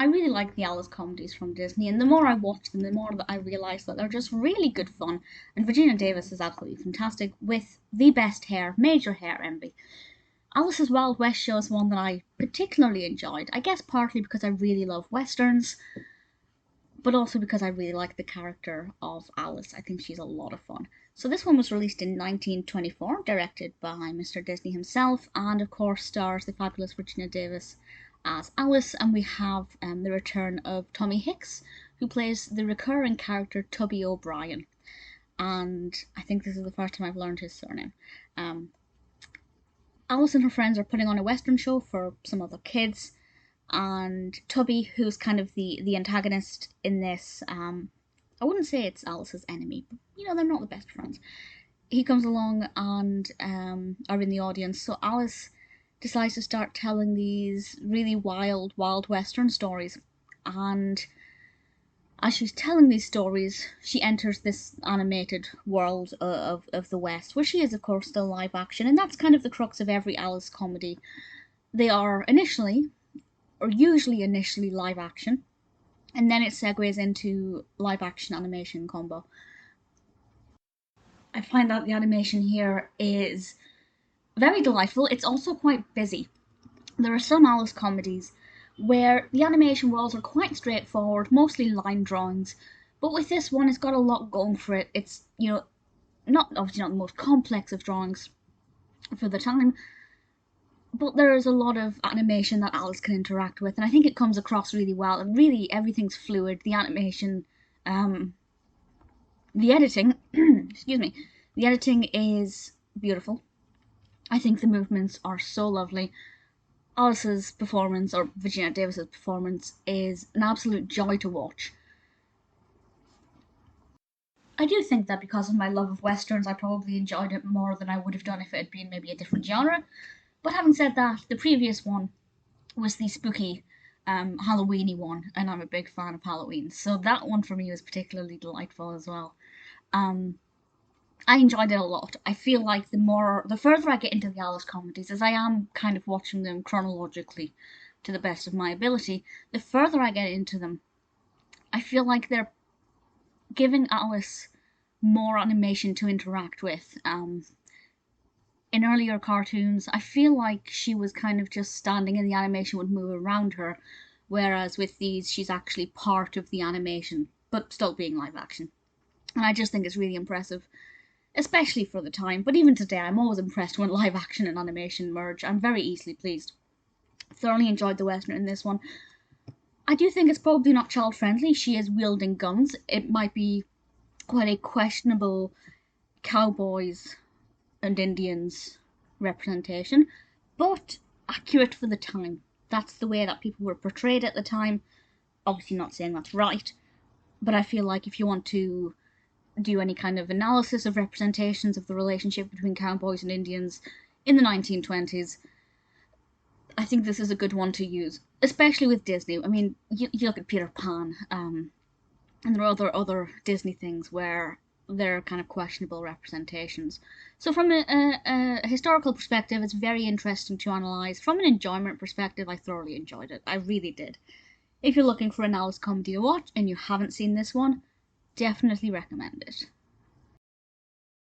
I really like the Alice comedies from Disney, and the more I watch them, the more that I realise that they're just really good fun. And Regina Davis is absolutely fantastic with the best hair, major hair envy. Alice's Wild West show is one that I particularly enjoyed. I guess partly because I really love westerns, but also because I really like the character of Alice. I think she's a lot of fun. So this one was released in 1924, directed by Mr. Disney himself, and of course stars the fabulous Regina Davis as Alice, and we have the return of Tommy Hicks, who plays the recurring character Tubby O'Brien. And I think this is the first time I've learned his surname. Um, Alice and her friends are putting on a western show for some other kids, and Tubby, who's kind of the antagonist in this, I wouldn't say it's Alice's enemy, but they're not the best friends. He comes along and are in the audience, so Alice decides to start telling these really wild western stories, and as she's telling these stories, she enters this animated world of the West, where she is, of course, still live action, and that's kind of the crux of every Alice comedy. They are usually initially live action, and then it segues into live action animation combo. I find that the animation here is very delightful. It's also quite busy. There are some Alice comedies where the animation worlds are quite straightforward, mostly line drawings, but with this one, it's got a lot going for it. It's not obviously not the most complex of drawings for the time, but there is a lot of animation that Alice can interact with, and I think it comes across really well. And really, everything's fluid. The animation, the editing, excuse me, the editing is beautiful. I think the movements are so lovely. Alice's performance, or Virginia Davis's performance, is an absolute joy to watch. I do think that because of my love of westerns, I probably enjoyed it more than I would have done if it had been maybe a different genre. But having said that, the previous one was the spooky Halloweeny one, and I'm a big fan of Halloween, so that one for me was particularly delightful as well. Um, I enjoyed it a lot. I feel like the further I get into the Alice comedies, as I am kind of watching them chronologically to the best of my ability, the further I get into them, I feel like they're giving Alice more animation to interact with. In earlier cartoons, I feel like she was kind of just standing and the animation would move around her, whereas with these, she's actually part of the animation, but still being live action. And I just think it's really impressive, especially for the time. But even today, I'm always impressed when live action and animation merge. I'm very easily pleased. Thoroughly enjoyed the Western in this one. I do think it's probably not child friendly. She is wielding guns. It might be quite a questionable cowboys and Indians representation, but accurate for the time. That's the way that people were portrayed at the time. Obviously, not saying that's right, but I feel like if you want to do any kind of analysis of representations of the relationship between cowboys and Indians in the 1920s, I think this is a good one to use, especially with Disney. I mean, you look at Peter Pan, and there are other Disney things where they're kind of questionable representations. So from a historical perspective, it's very interesting to analyse. From an enjoyment perspective, I thoroughly enjoyed it. I really did. If you're looking for an Alice comedy to watch and you haven't seen this one, definitely recommend it.